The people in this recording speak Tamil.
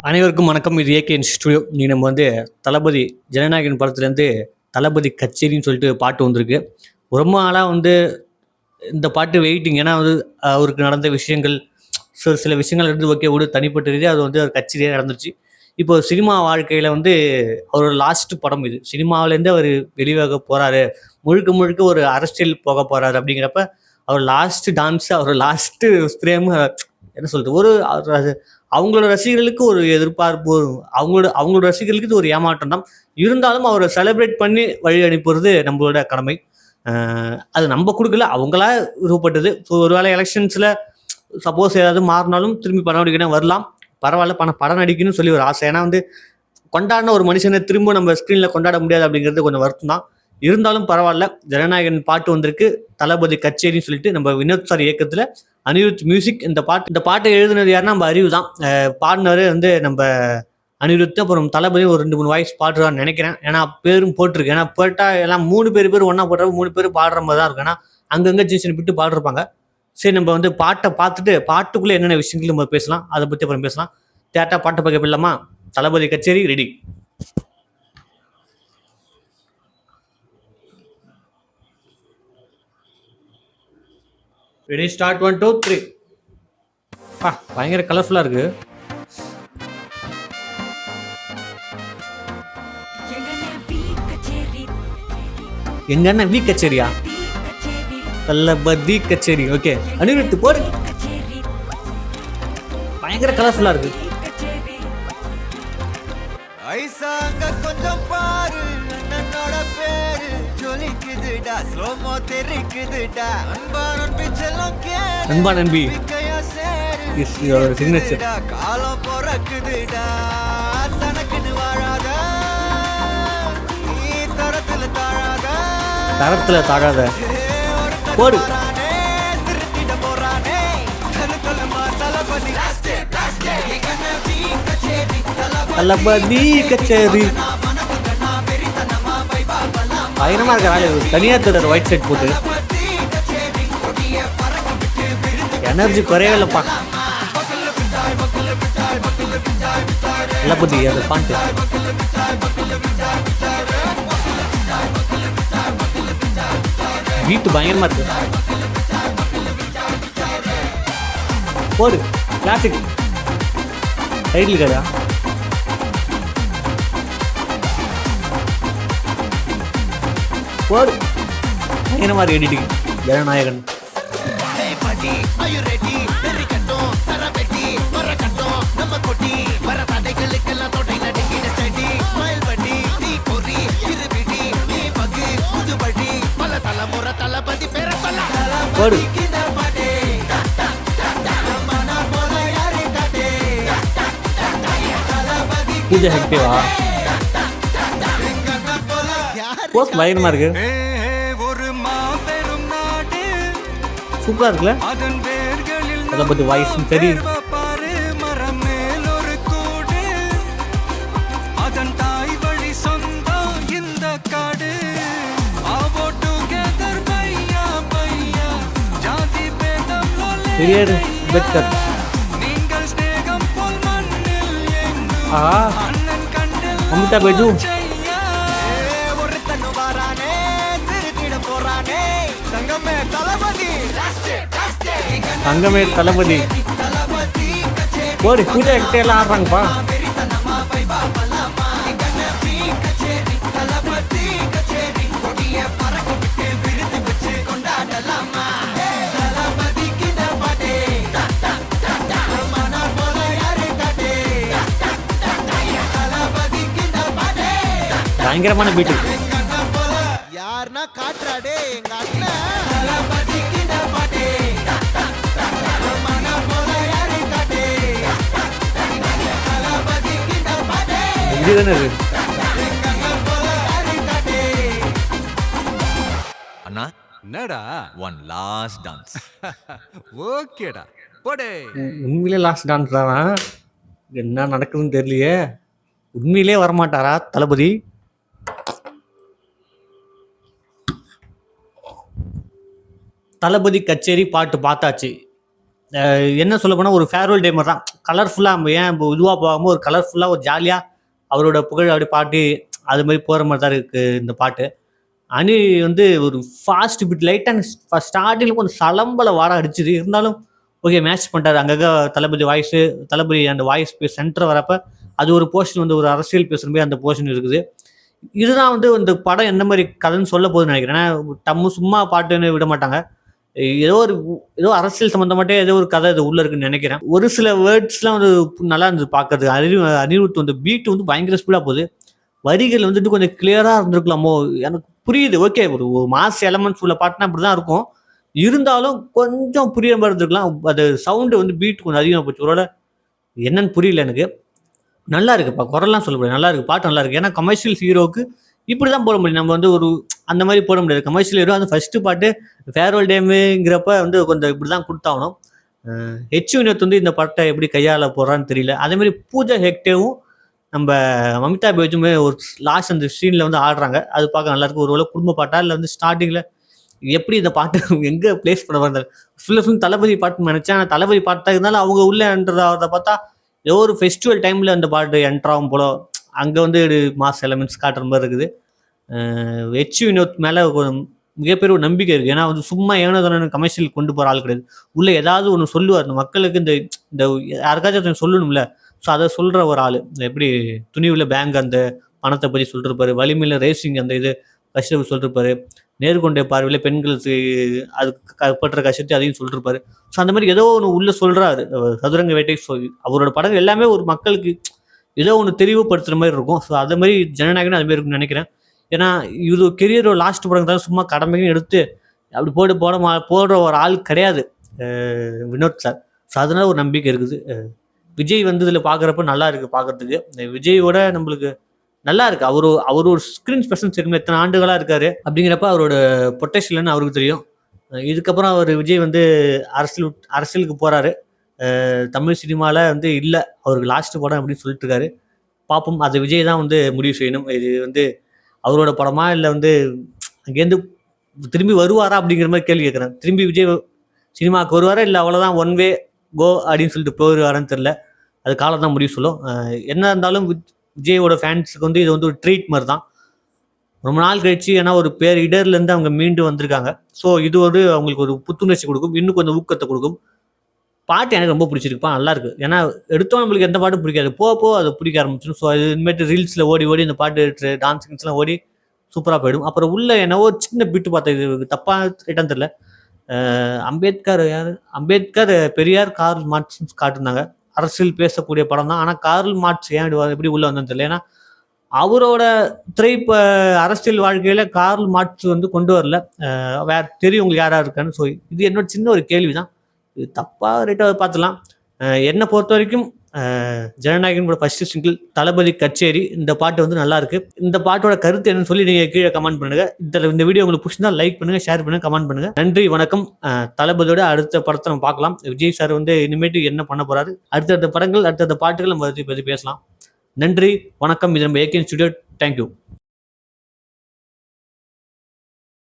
அனைவருக்கும் வணக்கம். இது ஏகேஎன் ஸ்டுடியோ. நீ நம்ம தளபதி ஜனநாயகன் படத்துலேருந்து தளபதி கச்சேரின்னு சொல்லிட்டு பாட்டு வந்திருக்கு. ரொம்ப நாளாக இந்த பாட்டு வெயிட்டிங். ஏன்னா அவருக்கு நடந்த விஷயங்கள், சில விஷயங்கள் இருந்து ஓகே விட தனிப்பட்ட ரீதியாக அது ஒரு கச்சேரியாக நடந்துருச்சு. இப்போ சினிமா வாழ்க்கையில் அவரோட லாஸ்ட் படம் இது. சினிமாவிலேருந்து அவர் வெளியாக போகிறாரு, முழுக்க முழுக்க ஒரு அரசியல் போக போகிறாரு. அப்படிங்கிறப்ப அவர் லாஸ்ட் டான்ஸு, அவர் லாஸ்ட்டு ஃப்ரேமு, என்ன சொல்கிறது, அவங்களோட ரசிகர்களுக்கு ஒரு எதிர்பார்ப்பு, அவங்களோட ரசிகர்களுக்கு இது ஒரு ஏமாற்றம் தான். இருந்தாலும் அவரை செலிப்ரேட் பண்ணி வழி அனுப்புறது நம்மளோட கடமை. அது நம்ம கொடுக்கல, அவங்களா விருப்பப்பட்டது. ஸோ ஒருவேளை எலெக்ஷன்ஸில் சப்போஸ் ஏதாவது மாறினாலும் திரும்பி படம் நடிக்கணும் வரலாம், பரவாயில்ல. படம் நடிக்கணும்னு சொல்லி ஒரு ஆசை. ஏன்னா கொண்டாடின ஒரு மனுஷனை திரும்ப நம்ம ஸ்க்ரீனில் கொண்டாட முடியாது அப்படிங்கிறது கொஞ்சம் வருத்தம் தான். இருந்தாலும் பரவாயில்ல. ஜனநாயகன் பாட்டு வந்திருக்கு, தளபதி கச்சேரின்னு சொல்லிட்டு நம்ம வினோத் சார் இயக்கத்தில் அனிருத் மியூசிக். இந்த பாட்டை எழுதுனது யாருன்னா நம்ம அறிவு தான். பாடினவர் நம்ம அனிருத், அப்புறம் தளபதி ஒரு 2-3 வாய்ஸ் பாடுறான்னு நினைக்கிறேன். ஏன்னா பேரும் போட்டிருக்கு. ஏன்னா போட்டால் எல்லாம் 3 பேர் ஒன்றா போடுறப்ப 3 பேர் பாடுற மாதிரி தான் இருக்கும். ஏன்னா அங்கங்கே சின்ன சின்ன விட்டு பாடுறப்பாங்க. சரி, நம்ம பாட்டை பார்த்துட்டு பாட்டுக்குள்ளே என்னென்ன விஷயங்கள் நம்ம பேசலாம், அதை பற்றி அப்புறம் பேசலாம். தேட்டா பாட்டை பார்க்க போயிடலாமா? தளபதி கச்சேரி ரெடி. Ready, start. 1 2 3. பயங்கர கலர்ஃபுல்லா இருக்கு. எங்க அண்ணன் வி கச்சேரியா? தளபதி கச்சேரி. ஓகே, அனிருத் போடு. பயங்கர கலர்ஃபுல்லா இருக்கு. கொஞ்சம் பாரு, அண்ணனோட பேரு ஜொலிக்குதுடா, ஸ்லோமோ தெரிக்குதுடா, அன்பா நம்பி சிக்னேச்சர். காலம் பொறக்குதுடா, தனக்குன்னு வாழாத, தரத்துல தாழாத போடு. தளபதி கச்சேரி பயங்கரமா இருக்கிறாங்க. தனியார் தேட்டர் ஒயிட் ஷர்ட் போட்டு எனர்ஜி குறையலப்பா. தளபதி அது பாட்டு வீட்டு பயங்கரமா இருக்கு. போடு, கிளாசிக் டைட்டில் கடா. போடு, பயங்கரமா இருக்கு எடிட்டிங். ஜனநாயகன் போடு. பூஜா ஹெக்டேவா? போஸ்ட் பயங்கரமா இருக்கு. சூப்பரா இருக்குல்ல? அதை பத்தி வாய்ஸ் தெரியும். பெட்டர். அமிதா பஜு தங்கமே தளபதி போடு. பூஜா கிட்டே எல்லாம் ஆடுறாங்கப்பா. பயங்கரமான பீட்டு. யாருன்னா காட்டுறாடே எங்க அண்ணன். அண்ணா என்னடா ஒன் லாஸ்ட் டான்ஸ். ஓகேடா போடே. உண்மையிலே லாஸ்ட் டான்ஸ் தானா? என்ன நடக்குதுன்னு தெரியலையே. உண்மையிலே வரமாட்டாரா தளபதி? தளபதி கச்சேரி பாட்டு பார்த்தாச்சு. என்ன சொல்ல போனால் ஒரு ஃபேர்வெல் டே மாதிரி தான். கலர்ஃபுல்லாக ஏன் இப்போ இதுவாக போகாமல் ஒரு கலர்ஃபுல்லாக ஒரு ஜாலியாக அவரோட புகழ் அப்படி பாட்டு அது மாதிரி போகிற மாதிரி தான் இருக்குது இந்த பாட்டு. அணி வந்து ஒரு ஃபாஸ்ட் பிட் லைட்டாக ஸ்டார்டிங்கில் கொஞ்சம் சலம்பல வாட அடிச்சுது. இருந்தாலும் ஓகே மேட்ச் பண்ணிட்டாரு. அங்கங்கே தளபதி வாய்ஸு, தளபதி அந்த வாய்ஸ் சென்டர் வரப்ப அது ஒரு போர்ஷன் வந்து ஒரு அரசியல் பேசுகிற மாதிரி அந்த போர்ஷன் இருக்குது. இதுதான் வந்து இந்த படம் எந்த மாதிரி கதைன்னு சொல்ல போகுதுன்னு நினைக்கிறேன். ஏன்னா சும்மா பாட்டுன்னு விட மாட்டாங்க. ஏதோ அரசியல் சம்மந்தமாட்டே ஏதோ ஒரு கதை இது உள்ள இருக்குன்னு நினைக்கிறேன். ஒரு சில வேர்ட்ஸ்லாம் வந்து நல்லா இருந்தது பார்க்கறதுக்கு. அனிருத் வந்து பீட் வந்து பயங்கர ஸ்பீடாக போகுது. வரிகள் வந்துட்டு கொஞ்சம் கிளியராக இருந்திருக்கலாமோ, எனக்கு புரியுது. ஓகே ஒரு மாஸ் எலமெண்ட்ஸ் உள்ள பாட்டுனா அப்படி தான் இருக்கும். இருந்தாலும் கொஞ்சம் புரியுற மாதிரி இருந்திருக்கலாம். அது சவுண்டு வந்து பீட் கொஞ்சம் அதிகமாக போச்சு. ஒருவேளை என்னன்னு புரியல எனக்கு. நல்லா இருக்குப்பா, குரல்லாம் சொல்ல முடியாது, நல்லா இருக்கு, பாட்டு நல்லா இருக்கு. ஏன்னா கமர்ஷியல் ஹீரோக்கு இப்படி தான் போட முடியும். நம்ம வந்து ஒரு அந்த மாதிரி போட முடியாது. கமர்ஷியல் ஹீரோ அந்த ஃபர்ஸ்ட் பாட்டு ஃபேர்வெல் டேமுங்கிறப்ப வந்து கொஞ்சம் இப்படி தான் கொடுத்தாகணும். ஹெச் வினோத் வந்து இந்த பாட்டை எப்படி கையாள போறான்னு தெரியல. அதே மாதிரி பூஜா ஹெக்டேவும் நம்ம மமிதா பேஜுமே ஒரு லாஸ்ட் அந்த சீனில் வந்து ஆடுறாங்க. அது பார்க்க நல்லா இருக்கு. ஒருவேளை குடும்ப பாட்டா இல்லை வந்து ஸ்டார்டிங்கில் எப்படி இந்த பாட்டு எங்கே பிளேஸ் பண்ண வந்தார் ஃபுல் தளபதி பாட்டுன்னு நினைச்சேன். ஆனால் தளபதி பாட்டா இருந்தாலும் அவங்க உள்ளன்றதை பார்த்தா ஏதோ ஒரு ஃபெஸ்டிவல் டைமில் அந்த பாட்டு என்ட்ராகும் போல அங்கே வந்து மாஸ் எலமெண்ட்ஸ் காட்டுற மாதிரி இருக்குது. ஹெச் வினோத் மேலே ஒரு மிகப்பெரிய ஒரு நம்பிக்கை இருக்குது. ஏன்னா வந்து சும்மா ஏனோ கமர்ஷியல் கொண்டு போகிற ஆள் கிடையாது. உள்ளே ஏதாவது ஒன்று சொல்லுவார் இந்த மக்களுக்கு. இந்த யாருக்காச்சும் சொல்லணும்ல, ஸோ அதை சொல்கிற ஒரு ஆள். எப்படி துணிவில் பேங்க் அந்த பணத்தை பற்றி சொல்லிருப்பாரு, வலிமையில் ரேசிங் அந்த இது கஷ்டப்பட்டு சொல்லிருப்பாரு, நேர்கொண்ட பார்வையில் பெண்களுக்கு அதுக்கு பற்ற கஷ்டத்தை அதையும் சொல்லிருப்பாரு. ஸோ அந்த மாதிரி ஏதோ ஒன்று உள்ளே சொல்கிறாரு சதுரங்க வேட்டை. அவரோட படங்கள் எல்லாமே ஒரு மக்களுக்கு ஏதோ ஒன்று தெளிவுபடுத்துகிற மாதிரி இருக்கும். ஸோ அதை மாதிரி ஜனநாயகனும் அது மாதிரி இருக்குன்னு நினைக்கிறேன். ஏன்னா இது கெரியரோட லாஸ்ட் படம் தான், சும்மா கடமையும் எடுத்து அப்படி போடுற ஒரு ஆள் கிடையாது வினோத் சார். ஸோ அதனால ஒரு நம்பிக்கை இருக்குது. விஜய் வந்து இதில் பார்க்குறப்ப நல்லா இருக்குது பார்க்கறதுக்கு. விஜயோட நம்மளுக்கு நல்லா இருக்கு. அவர் ஒரு ஸ்க்ரீன் பிரசன்ஸ் இருக்கு. எத்தனை ஆண்டுகளாக இருக்காரு அப்படிங்கிறப்ப அவரோட பொட்டன்ஷியல்னு அவருக்கு தெரியும். இதுக்கப்புறம் அவர் விஜய் வந்து அரசியலுக்கு போகிறாரு. தமிழ் சினிமாவில் வந்து இல்லை அவருக்கு லாஸ்ட் படம் அப்படின்னு சொல்லிட்டு இருக்காரு. பார்ப்போம், அதை விஜய் தான் வந்து முடிவு செய்யணும். இது வந்து அவரோட படமா இல்லை வந்து அங்கேருந்து திரும்பி வருவாரா அப்படிங்கிற மாதிரி கேள்வி கேட்குறேன். திரும்பி விஜய் சினிமாவுக்கு வருவாரா இல்லை அவ்வளோதான் ஒன் வே கோ அப்படின்னு சொல்லிட்டு போயிடுவாரான்னு தெரில. அது காலம் தான் முடிவு சொல்லும். என்ன இருந்தாலும் விஜயோட ஃபேன்ஸுக்கு வந்து இது வந்து ஒரு ட்ரீட் மாதிரி தான். ரொம்ப நாள் கழிச்சு ஏன்னா ஒரு பேர் இடர்லேருந்து அவங்க மீண்டு வந்திருக்காங்க. ஸோ இது ஒரு அவங்களுக்கு ஒரு புத்துணர்ச்சி கொடுக்கும், இன்னும் கொஞ்சம் ஊக்கத்தை கொடுக்கும். பாட்டு எனக்கு ரொம்ப பிடிச்சிருக்குப்பா, நல்லா இருக்கு. ஏன்னா எடுத்தோம் நம்மளுக்கு எந்த பாட்டும் பிடிக்காது, போக அது பிடிக்க ஆரம்பிச்சிடும். ஸோ அது இனிமேட்டு ரீல்ஸில் ஓடி இந்த பாட்டு டான்ஸிங்ஸ்லாம் ஓடி சூப்பராக போயிடும். அப்புறம் உள்ள என்னவோ சின்ன பிட்டு பார்த்தேன், இது தப்பாக ரிட்டன் தெரில. அம்பேத்கர் பெரியார் கார்ல் மார்க்ஸ் காட்டிருந்தாங்க. அரசியல் பேசக்கூடிய படம் தான். ஆனால் கார்ல் மார்க்ஸ் ஏன் எப்படி உள்ள வந்தது தெரியல. ஏன்னா அவரோட அரசியல் வாழ்க்கையில கார்ல் மார்க்ஸ் வந்து கொண்டு வரல. வேற தெரியும் உங்களுக்கு யாரா இருக்கான்னு. ஸோ இது என்னோட சின்ன ஒரு கேள்விதான். இது தப்பா ரைட்டாக பார்த்துலாம். என்னை பொறுத்த வரைக்கும் ஜனநாயகனோட ஃபர்ஸ்ட் சிங்கிள் தளபதி கச்சேரி, இந்த பாட்டு வந்து நல்லா இருக்கு. இந்த பாட்டோட கருத்து என்னன்னு சொல்லி நீங்க கீழே கமெண்ட் பண்ணுங்க. இந்த வீடியோ உங்களுக்கு பிடிச்சிருந்தா லைக் பண்ணுங்க, ஷேர் பண்ணுங்க, கமெண்ட் பண்ணுங்க. நன்றி, வணக்கம். தளபதியோட அடுத்த படத்தை நம்ம பார்க்கலாம். விஜய் சார் வந்து இனிமேட்டு என்ன பண்ண போறாரு, அடுத்தடுத்த படங்கள், அடுத்தடுத்த பாட்டுகள் நம்ம பற்றி பேசலாம். நன்றி, வணக்கம். இது நம்ம ஏகேஎன் ஸ்டுடியோ. தேங்க்யூ.